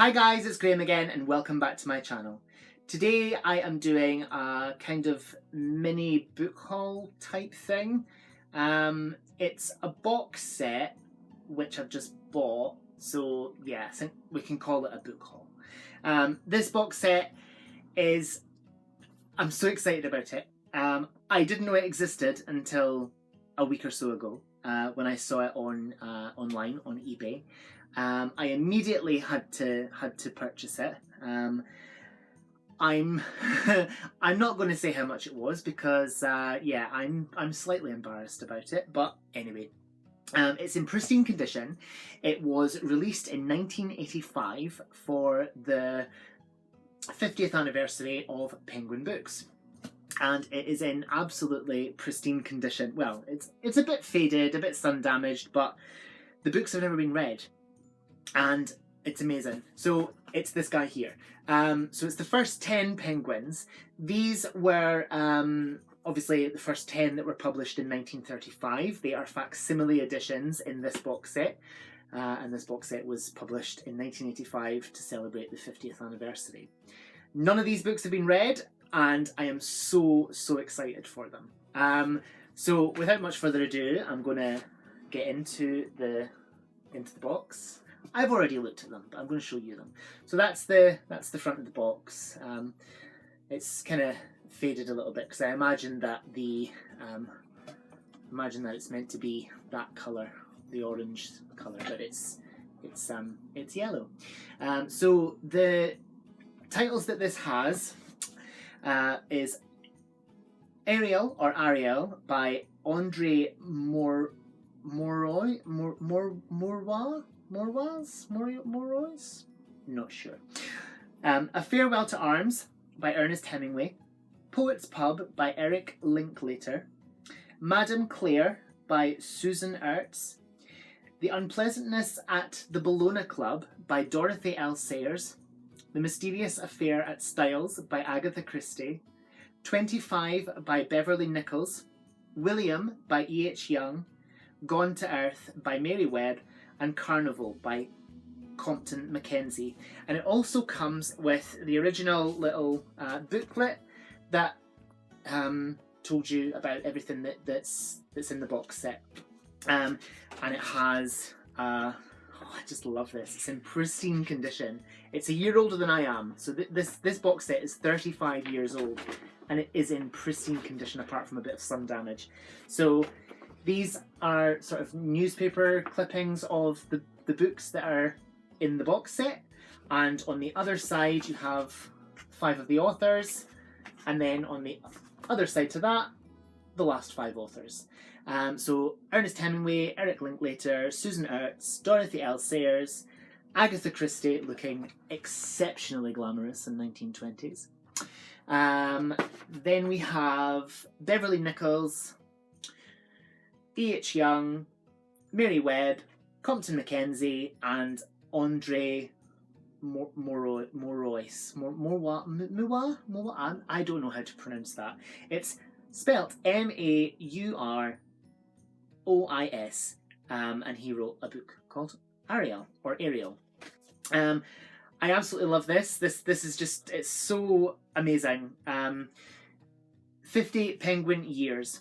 Hi guys, it's Graham again and welcome back to my channel. Today I am doing a kind of mini book haul type thing. It's a box set which I've just bought, so yeah, I think we can call it a book haul. This box set is, I'm so excited about it. I didn't know it existed until a week or so ago when I saw it on online on eBay. I immediately had to purchase it. I'm I'm not going to say how much it was because yeah, I'm slightly embarrassed about it. But anyway, it's in pristine condition. It was released in 1985 for the 50th anniversary of Penguin Books. And it is in absolutely pristine condition. Well, it's a bit faded, a bit sun damaged, but the books have never been read. And it's amazing. So it's this guy here. So it's the first 10 penguins. These were obviously the first 10 that were published in 1935. They are facsimile editions in this box set. And this box set was published in 1985 to celebrate the 50th anniversary. None of these books have been read, and I am so excited for them. So without much further ado, I'm going to get into the box. I've already looked at them, but I'm going to show you them. So that's the front of the box. It's kind of faded a little bit because I imagine that it's meant to be that colour, the orange colour, but it's yellow. So the titles that this has is Ariel or Ariel by André Maurois? Not sure. A Farewell to Arms by Ernest Hemingway. Poet's Pub by Eric Linklater. Madame Claire by Susan Ertz. The Unpleasantness at the Bellona Club by Dorothy L. Sayers. The Mysterious Affair at Styles by Agatha Christie. 25 by Beverley Nichols. William by E.H. Young. Gone to Earth by Mary Webb. And Carnival by Compton, Mackenzie. And it also comes with the original little booklet that told you about everything that's in the box set. And it has, I just love this. It's in pristine condition. It's a year older than I am. So this box set is 35 years old. And it is in pristine condition apart from a bit of sun damage. So these are sort of newspaper clippings of the books that are in the box set. And on the other side, you have 5 of the authors. And then on the other side to that, the last 5 authors. So Ernest Hemingway, Eric Linklater, Susan Ertz, Dorothy L. Sayers, Agatha Christie, looking exceptionally glamorous in 1920s. Then we have Beverley Nichols, E.H. Young, Mary Webb, Compton Mackenzie, and André Maurois. I don't know how to pronounce that. It's spelt Maurois. And he wrote a book called Ariel or Ariel. I absolutely love this. This is just, it's so amazing. 50 Penguin Years.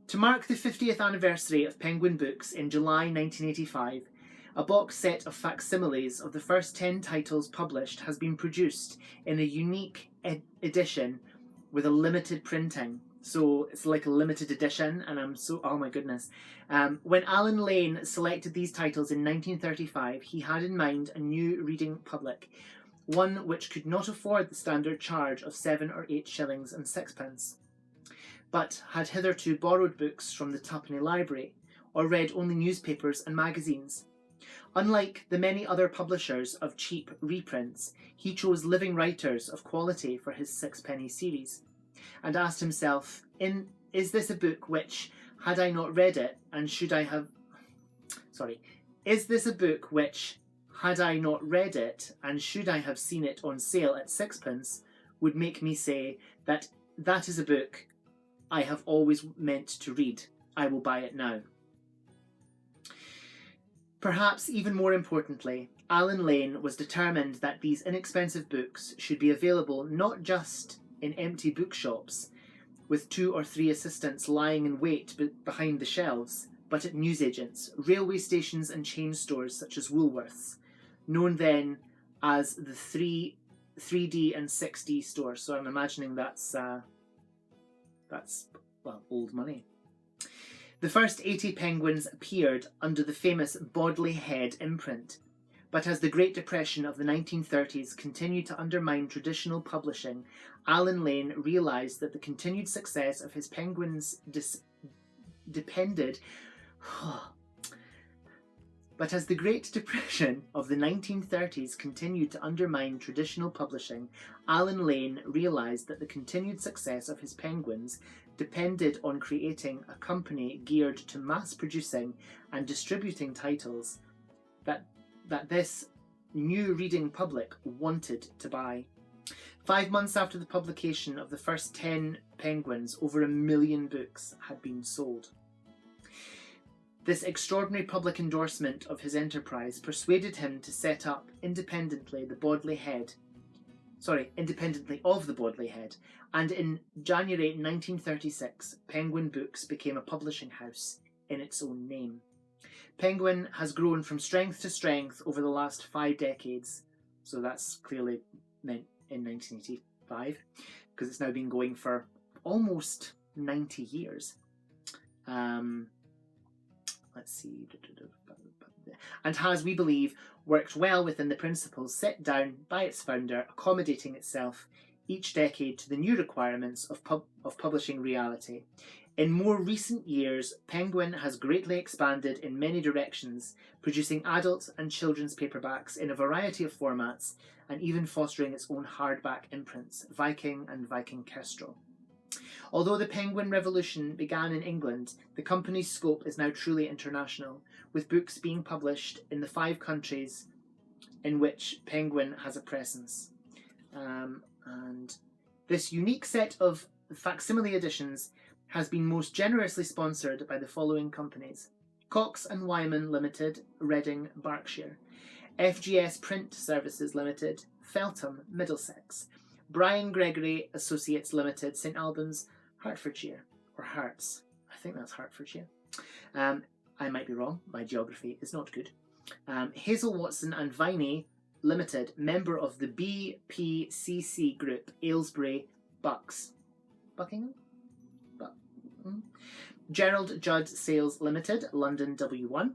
To mark the 50th anniversary of Penguin Books in July 1985, a box set of facsimiles of the first 10 titles published has been produced in a unique edition with a limited printing. So it's like a limited edition, and I'm so, oh my goodness. When Alan Lane selected these titles in 1935, he had in mind a new reading public, one which could not afford the standard charge of 7 or 8 shillings and sixpence, but had hitherto borrowed books from the twopenny library, or read only newspapers and magazines. Unlike the many other publishers of cheap reprints, he chose living writers of quality for his sixpenny series, and asked himself, is this a book which, had I not read it, and should I have... Is this a book which, had I not read it, and should I have seen it on sale at sixpence, would make me say that that is a book I have always meant to read. I will buy it now. Perhaps even more importantly, Alan Lane was determined that these inexpensive books should be available not just in empty bookshops with 2 or 3 assistants lying in wait behind the shelves, but at newsagents, railway stations and chain stores such as Woolworths, known then as the 3D and 6D stores. So I'm imagining that's old money. The first 80 penguins appeared under the famous Bodley Head imprint, but as the Great Depression of the 1930s continued to undermine traditional publishing, Alan Lane realised that the continued success of his penguins depended... But as the Great Depression of the 1930s continued to undermine traditional publishing, Alan Lane realised that the continued success of his penguins depended on creating a company geared to mass producing and distributing titles that this new reading public wanted to buy. 5 months after the publication of the first 10 penguins, over 1 million books had been sold. This extraordinary public endorsement of his enterprise persuaded him to set up independently of the Bodley Head, and in January 1936, Penguin Books became a publishing house in its own name. Penguin has grown from strength to strength over the last 5 decades, so that's clearly meant in 1985, because it's now been going for almost 90 years. Let's see, and has, we believe, worked well within the principles set down by its founder, accommodating itself each decade to the new requirements of publishing reality. In more recent years, Penguin has greatly expanded in many directions, producing adult and children's paperbacks in a variety of formats, and even fostering its own hardback imprints, Viking and Viking Kestrel. Although the Penguin Revolution began in England, the company's scope is now truly international, with books being published in the 5 countries in which Penguin has a presence. And this unique set of facsimile editions has been most generously sponsored by the following companies: Cox and Wyman Limited, Reading, Berkshire; FGS Print Services Limited, Feltham, Middlesex; Brian Gregory Associates Limited, St Albans, Hertfordshire, or Hertz. I think that's Hertfordshire. I might be wrong. My geography is not good. Hazel Watson and Viney Limited, member of the BPCC Group, Aylesbury, Buckingham? Gerald Judd Sales Limited, London W1.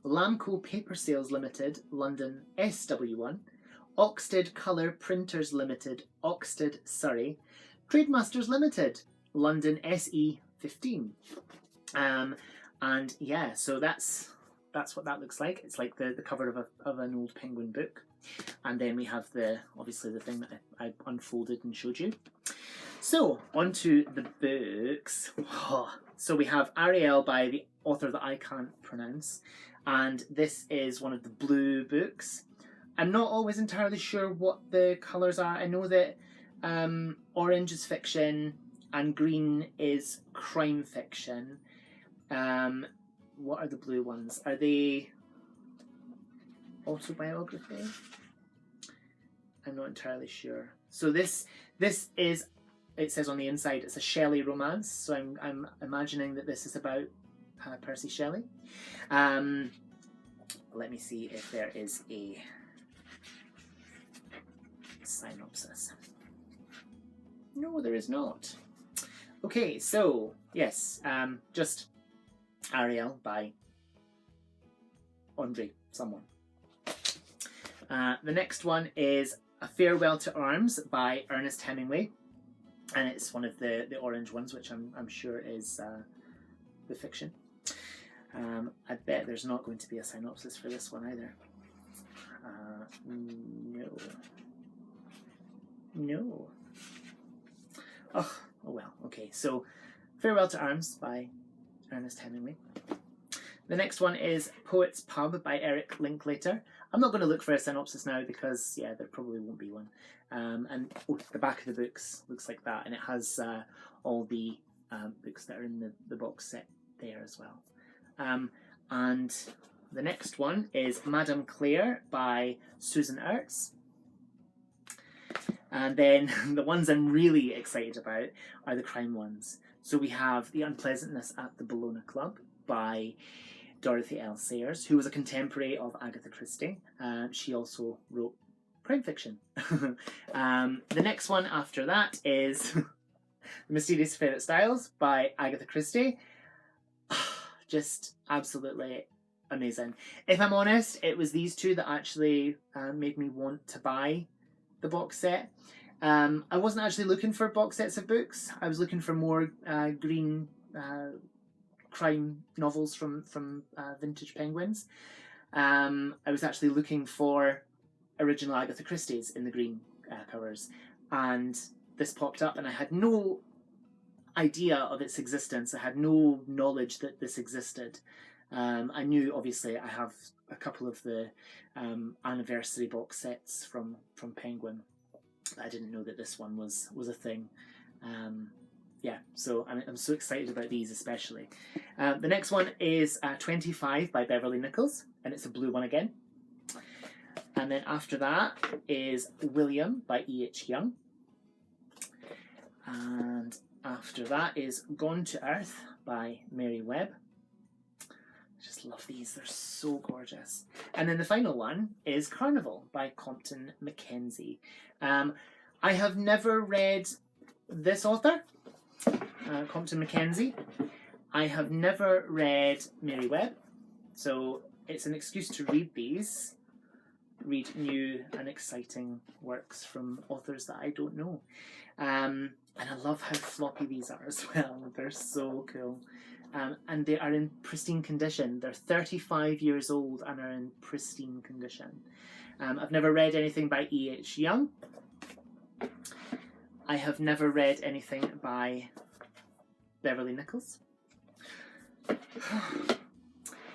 Lamco Paper Sales Limited, London SW1. Oxted Colour Printers Limited, Oxted, Surrey. Trademasters Limited, London SE15. And yeah, so that's what that looks like. It's like the cover of an old Penguin book. And then we have obviously the thing that I unfolded and showed you. So, on to the books. So we have Ariel by the author that I can't pronounce. And this is one of the blue books. I'm not always entirely sure what the colours are. I know that orange is fiction and green is crime fiction. What are the blue ones? Are they autobiography? I'm not entirely sure. So this is, it says on the inside, it's a Shelley romance. So I'm imagining that this is about Percy Shelley. Let me see if there is a synopsis. No, there is not. Okay, so yes, just Ariel by André, someone. The next one is A Farewell to Arms by Ernest Hemingway, and it's one of the orange ones, which I'm sure is the fiction. I bet there's not going to be a synopsis for this one either. No. Oh well, okay. So, Farewell to Arms by Ernest Hemingway. The next one is Poet's Pub by Eric Linklater. I'm not going to look for a synopsis now because, yeah, there probably won't be one. And the back of the books looks like that, and it has all the books that are in the box set there as well. And the next one is Madame Claire by Susan Ertz. And then the ones I'm really excited about are the crime ones. So we have The Unpleasantness at the Bellona Club by Dorothy L. Sayers, who was a contemporary of Agatha Christie. She also wrote crime fiction. The next one after that is The Mysterious Fairy Styles by Agatha Christie. Just absolutely amazing. If I'm honest, it was these two that actually made me want to buy the box set. I wasn't actually looking for box sets of books. I was looking for more green crime novels from vintage Penguins. I was actually looking for original Agatha Christie's in the green covers, and this popped up, and I had no idea of its existence. I had no knowledge that this existed. I knew, obviously, I have a couple of the anniversary box sets from Penguin. I didn't know that this one was a thing. Yeah, so I'm so excited about these especially. The next one is 25 by Beverley Nichols, and it's a blue one again. And then after that is William by E.H. Young. And after that is Gone to Earth by Mary Webb. I just love these, they're so gorgeous. And then the final one is Carnival by Compton Mackenzie. I have never read this author, Compton Mackenzie. I have never read Mary Webb, so it's an excuse to read these, read new and exciting works from authors that I don't know. And I love how floppy these are as well. They're so cool. And they are in pristine condition. They're 35 years old and are in pristine condition. I've never read anything by E.H. Young. I have never read anything by Beverley Nichols.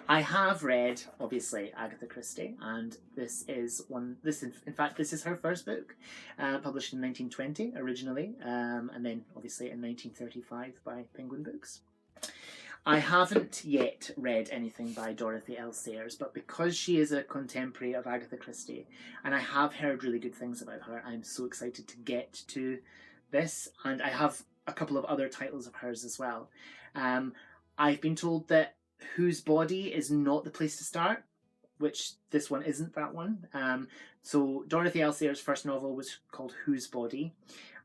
I have read, obviously, Agatha Christie, and this is her first book, published in 1920 originally, and then obviously in 1935 by Penguin Books. I haven't yet read anything by Dorothy L. Sayers, but because she is a contemporary of Agatha Christie, and I have heard really good things about her, I'm so excited to get to this, and I have a couple of other titles of hers as well. I've been told that Whose Body is not the place to start, which this one isn't that one. So Dorothy L. Sayers' first novel was called Whose Body,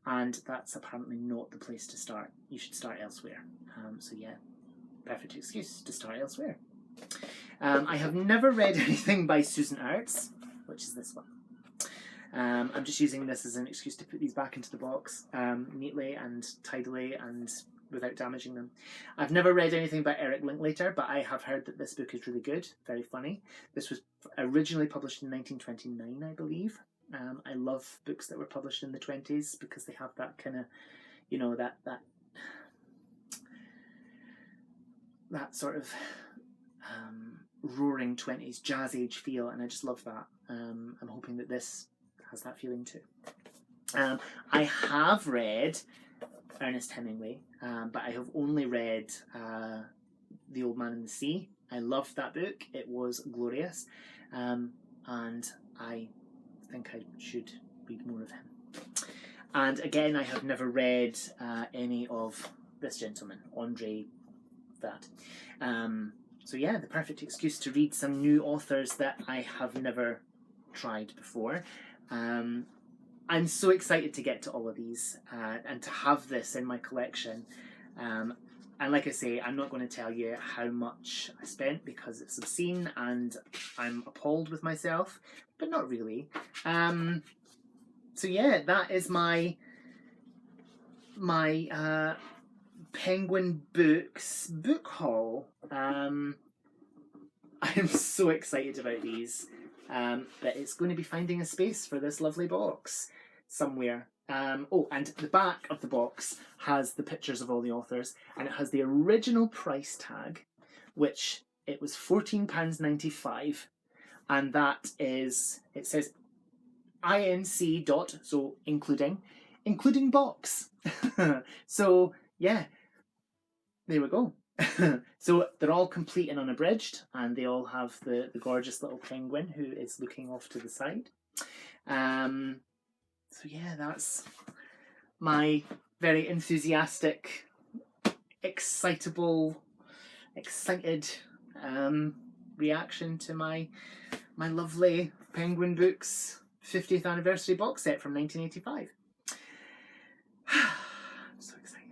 and that's apparently not the place to start. You should start elsewhere. So yeah, perfect excuse to start elsewhere. I have never read anything by Susan Ertz, which is this one. I'm just using this as an excuse to put these back into the box neatly and tidily and without damaging them. I've never read anything by Eric Linklater, but I have heard that this book is really good, very funny. This was originally published in 1929, I believe. I love books that were published in the 20s because they have that kind of, you know, that sort of roaring 20s jazz age feel, and I just love that. I'm hoping that this has that feeling too. I have read Ernest Hemingway, but I have only read The Old Man and the Sea. I loved that book. It was glorious, and I think I should read more of him. And again, I have never read any of this gentleman, André, that. So yeah, the perfect excuse to read some new authors that I have never tried before. I'm so excited to get to all of these and to have this in my collection. And like I say, I'm not going to tell you how much I spent because it's obscene and I'm appalled with myself, but not really. So yeah, that is my Penguin Books book haul. I'm so excited about these. But it's going to be finding a space for this lovely box somewhere. Oh, and the back of the box has the pictures of all the authors, and it has the original price tag, which it was £14.95, and that is, it says INC dot, so including box. So yeah, there we go. So they're all complete and unabridged, and they all have the gorgeous little penguin who is looking off to the side. So yeah, that's my very enthusiastic, excited reaction to my lovely Penguin Books 50th anniversary box set from 1985. I'm so excited.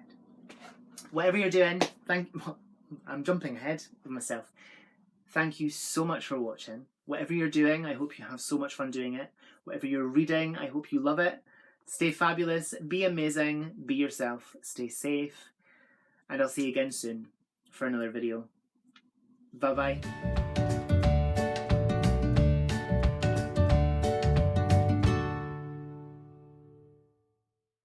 Whatever you're doing, I'm jumping ahead of myself. Thank you so much for watching. Whatever you're doing, I hope you have so much fun doing it. Whatever you're reading, I hope you love it. Stay fabulous, be amazing, be yourself, stay safe, and I'll see you again soon for another video. Bye bye.